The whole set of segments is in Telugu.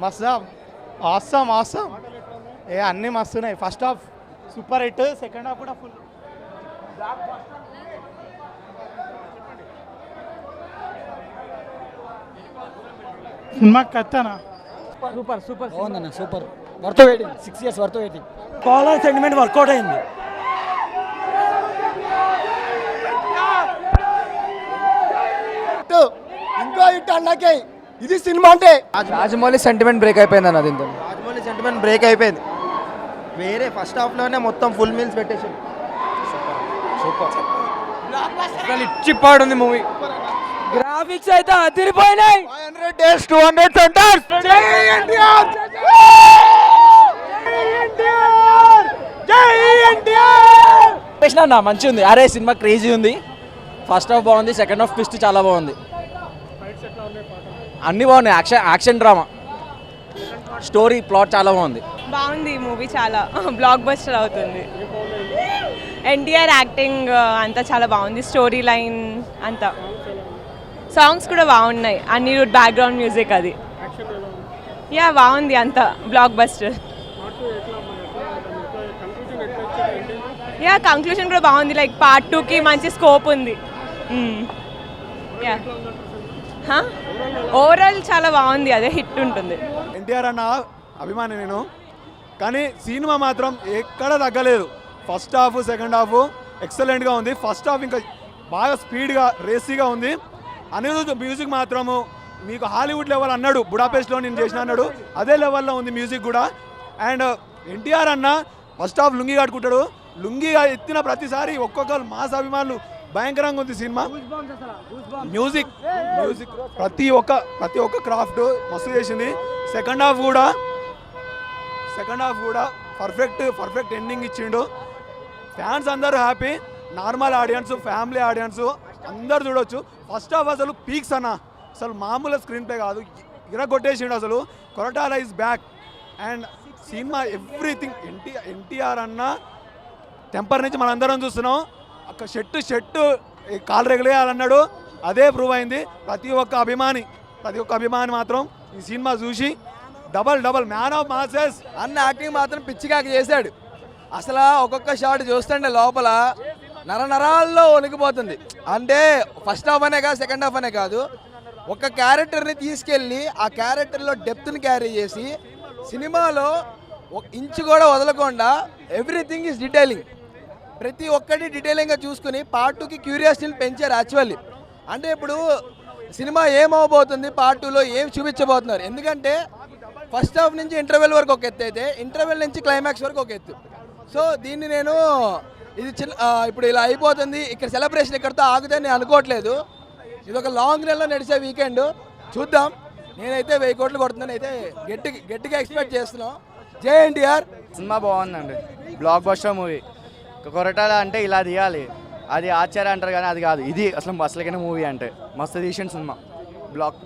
మస్తు ఆసమ్ ఆసమ్ అన్నీ మస్తున్నాయి. First half super hit, second half కూడా ఫుల్. సినిమా కథనా సూపర్ సూపర్ బాగుందన్న, super. Worth waiting, 6 years worth waiting. Collar sentiment work out అయింది. ఇంకో హిట్ అన్నాకే ఇది సినిమా అంటే. రాజమౌళి సెంటిమెంట్ బ్రేక్ అయిపోయింది అన్న దీంతో. రాజమౌళి సెంటిమెంట్ బ్రేక్ అయిపోయింది. వేరే ఫస్ట్ హాఫ్ లోనే మొత్తం ఫుల్ మీల్స్ పెట్టేసి సూపర్ ఇచ్చిపాడు ఉంది మూవీ. గ్రాఫిక్స్ అయితే అదిరిపోయినాయి. 500 days 200 centers. అన్న మంచిగా ఉంది. అరే సినిమా క్రేజీ ఉంది. ఫస్ట్ హాఫ్ బాగుంది, సెకండ్ హాఫ్ ట్విస్ట్ చాలా బాగుంది. అన్నీ బాగున్నాయి. యాక్షన్ డ్రామా, స్టోరీ, ప్లాట్ చాలా బాగుంది. బాగుంది మూవీ, చాలా బ్లాక్ బస్టర్ అవుతుంది. ఎన్టీఆర్ యాక్టింగ్ అంతా చాలా బాగుంది. స్టోరీ లైన్ అంతా, సాంగ్స్ కూడా బాగున్నాయి. అనిరుద్ బ్యాక్గ్రౌండ్ మ్యూజిక్ అది బాగుంది. అంతా బ్లాక్ బస్టర్. కంక్లూజన్ కూడా బాగుంది. లైక్ పార్ట్ 2కి మంచి స్కోప్ ఉంది. ఓవరాల్ చాలా బాగుంది. అదే హిట్ ఉంటుంది. ఎన్టీఆర్ అన్న అభిమాని నేను, కానీ సినిమా మాత్రం ఎక్కడ తగ్గలేదు. ఫస్ట్ హాఫ్ సెకండ్ హాఫ్ ఎక్సలెంట్గా ఉంది. ఫస్ట్ హాఫ్ ఇంకా బాగా స్పీడ్గా రేసీగా ఉంది. అనిరుద్ మ్యూజిక్ మాత్రము మీకు హాలీవుడ్ లెవెల్ అన్నాడు, బుడాపెస్ట్లో నేను చేసిన అన్నాడు, అదే లెవెల్లో ఉంది మ్యూజిక్ కూడా. అండ్ ఎన్టీఆర్ అన్న ఫస్ట్ హాఫ్ లుంగి కట్టుకుంటాడు. లుంగి ఎత్తిన ప్రతిసారి ఒక్కొక్కరు మాస్ అభిమానులు భయంకరంగా ఉంది సినిమా. మ్యూజిక్ ప్రతి ఒక్క క్రాఫ్ట్ మస్తు చేసింది. సెకండ్ హాఫ్ కూడా పర్ఫెక్ట్ ఎండింగ్ ఇచ్చిండు. ఫ్యాన్స్ అందరూ happy. Normal audience, family audience అందరు చూడొచ్చు. ఫస్ట్ హాఫ్ అసలు పీక్స్ అన్న, అసలు మామూలు స్క్రీన్ ప్లే కాదు, ఇరగొట్టేసిండు అసలు. Koratala is back. And cinema everything. NTR అన్న టెంపర్ నుంచి మనందరం చూస్తున్నాం. అక్కడ షెట్టు కాలు రెగలేయాలన్నాడు, అదే ప్రూవ్ అయింది. ప్రతి ఒక్క అభిమాని మాత్రం ఈ సినిమా చూసి డబల్ మ్యాన్ ఆఫ్ మాసెస్. అన్న యాక్టింగ్ మాత్రం పిచ్చిగా చేశాడు. అసలు ఒక్కొక్క షాట్ చూస్తుంటే లోపల నరాల్లో వణికిపోతుంది. అంటే ఫస్ట్ హాఫ్ అనే కాదు, సెకండ్ హాఫ్ అనే కాదు, ఒక క్యారెక్టర్ని తీసుకెళ్ళి ఆ క్యారెక్టర్లో డెప్త్ని క్యారీ చేసి సినిమాలో ఒక ఇంచు కూడా వదలకుండా ఎవ్రీథింగ్ ఈజ్ డీటెయిలింగ్. ప్రతి ఒక్కటి డీటెయిలింగ్గా చూసుకుని పార్ట్ 2కి క్యూరియాసిటీని పెంచారు యాక్చువల్లీ. అంటే ఇప్పుడు సినిమా ఏమవబోతుంది, పార్ట్ 2లో ఏం చూపించబోతున్నారు. ఎందుకంటే ఫస్ట్ హాఫ్ నుంచి ఇంటర్వెల్ వరకు ఒక ఎత్తు అయితే, ఇంటర్వెల్ నుంచి క్లైమాక్స్ వరకు ఒక ఎత్తు. సో దీన్ని నేను ఇది ఇప్పుడు ఇలా అయిపోతుంది, ఇక్కడ సెలబ్రేషన్ ఇక్కడితో ఆగుదని నేను అనుకోవట్లేదు. ఇది ఒక లాంగ్ రన్లో నడిచే వీకెండ్. చూద్దాం. నేనైతే 1000 కోట్లు కొడుతున్నాను అయితే గట్టిగా ఎక్స్పెక్ట్ చేస్తున్నాం. జై ఎన్టీఆర్. సినిమా బాగుందండి, బ్లాక్ బస్టర్ మూవీ. కొరటాల అంటే ఇలా తీయాలి, అది ఆశ్చర్య అంటారు కానీ అది కాదు, ఇది అసలుకైనా మూవీ అంటే మస్తు తీసిన సినిమా. బ్లాక్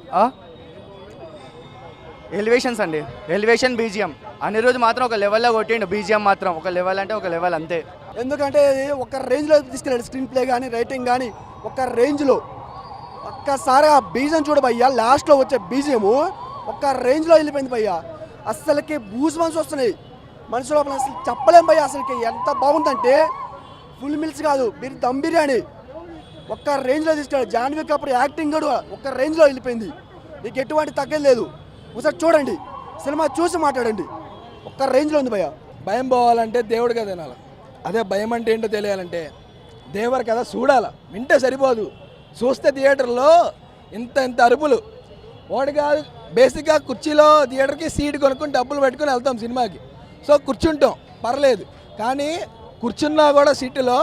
ఎలివేషన్స్ అండి, ఎలివేషన్ బీజిఎం. అనిరుద్ మాత్రం ఒక లెవెల్లో కొట్టిండు. బీజిఎం మాత్రం ఒక లెవెల్ అంటే ఒక లెవెల్ అంతే. ఎందుకంటే ఇది ఒక రేంజ్లో తీసుకెళ్ళాడు. స్క్రీన్ ప్లే కానీ, రైటింగ్ కానీ ఒక రేంజ్లో. ఒక్కసారి ఆ బీజిఎం చూడ భయ్యా, లాస్ట్లో వచ్చే బీజిఎం ఒక రేంజ్లో వెళ్ళిపోయింది భయ్యా. అస్సలకి బూజ్ మనసు వస్తున్నాయి మనుషుల లోపల, అసలు చెప్పలేం భయ్యా. అసలుకి ఎంత బాగుందంటే ఫుల్ మిల్స్ కాదు, దమ్ బిర్యానీ ఒక్క రేంజ్లో తీసుకెళ్ళాడు. జాన్వీ కపూర్ యాక్టింగ్ కూడా ఒక రేంజ్లో వెళ్ళిపోయింది. మీకు ఎటువంటి తగ్గేది లేదు. ఒకసారి చూడండి, సినిమా చూసి మాట్లాడండి. ఒక్క రేంజ్లో ఉంది భయ్యా. భయం పోవాలంటే దేవుడు కథ వినాలి. అదే భయం అంటే ఏంటో తెలియాలంటే దేవుడి కథ చూడాలి. వింటే సరిపోదు, చూస్తే థియేటర్లో ఇంత అరుపులు. వాడు కాదు, బేసిక్గా కుర్చీలో థియేటర్కి సీట్ కొనుక్కొని డబ్బులు పెట్టుకుని వెళ్తాం సినిమాకి. సో కూర్చుంటాం పర్లేదు, కానీ కూర్చున్నా కూడా సీటులో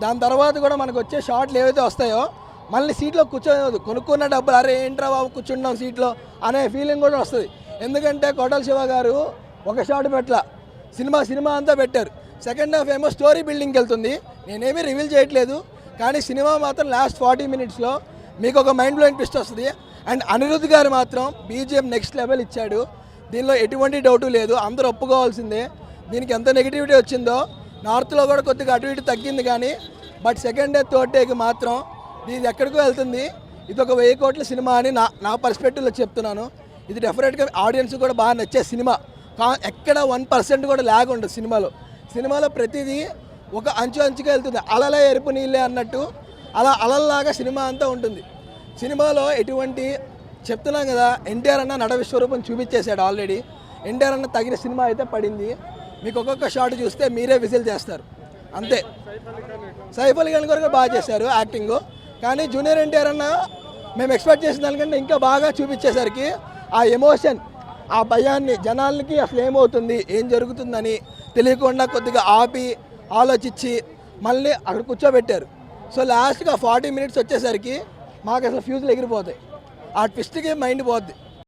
దాని తర్వాత కూడా మనకు వచ్చే షాట్లు ఏవైతే వస్తాయో మళ్ళీ సీట్లో కూర్చోదు. కొనుక్కున్న డబ్బులు అరే ఏంట్రా బాబు కూర్చుంటాం సీట్లో అనే ఫీలింగ్ కూడా వస్తుంది. ఎందుకంటే కొడాల శివ గారు ఒక షాట్ పెట్టలా, సినిమా అంతా పెట్టారు. సెకండ్ హాఫ్ ఏమో స్టోరీ బిల్డింగ్కి వెళ్తుంది. నేనేమీ రివీల్ చేయట్లేదు, కానీ సినిమా మాత్రం లాస్ట్ 40 minutesలో మీకు ఒక మైండ్ బ్లోయింగ్ ట్విస్ట్ వస్తుంది. అండ్ అనిరుద్ గారు మాత్రం బీజిఎం నెక్స్ట్ లెవెల్ ఇచ్చాడు. దీనిలో ఎటువంటి డౌటు లేదు, అందరూ ఒప్పుకోవాల్సిందే. దీనికి ఎంత నెగిటివిటీ వచ్చిందో నార్త్లో కూడా కొద్దిగా అటు ఇటు తగ్గింది, కానీ బట్ సెకండ్ డే థర్డ్ డేకి మాత్రం ఇది ఎక్కడికో వెళ్తుంది. ఇది ఒక 1000 కోట్ల సినిమా అని నా పర్స్పెక్టివ్లో చెప్తున్నాను. ఇది డెఫినెట్గా ఆడియన్స్ కూడా బాగా నచ్చే సినిమా. ఎక్కడ 1% కూడా ల్యాగ్ ఉండదు సినిమాలో ప్రతిదీ ఒక అంచుగా వెళ్తుంది. అలలే ఎరుపు నీళ్ళే అన్నట్టు అలా అలల్లాగా సినిమా అంతా ఉంటుంది. సినిమాలో ఎటువంటి చెప్తున్నాం కదా, ఎన్టీఆర్ అన్న నట విశ్వరూపం చూపించేశాడు ఆల్రెడీ. ఎన్టీఆర్ అన్న తగిన సినిమా అయితే పడింది. మీకు ఒక్కొక్క షాట్ చూస్తే మీరే విజిల్ చేస్తారు అంతే. సైఫ్ అలీ ఖాన్ గారు బాగా చేశారు యాక్టింగ్. కానీ జూనియర్ ఎన్టీఆర్ అన్న మేము ఎక్స్పెక్ట్ చేసిన దానికంటే ఇంకా బాగా చూపించేసరికి ఆ ఎమోషన్, ఆ భయాన్ని జనాలకి అసలు ఏమవుతుంది ఏం జరుగుతుందని తెలియకుండా కొద్దిగా ఆపి ఆలోచించి మళ్ళీ అక్కడ కూర్చోబెట్టారు. సో లాస్ట్గా 40 minutes వచ్చేసరికి మాకు అసలు ఫ్యూజులు ఎగిరిపోతాయి. ఆ ట్విస్ట్కి మైండ్ పోద్ది.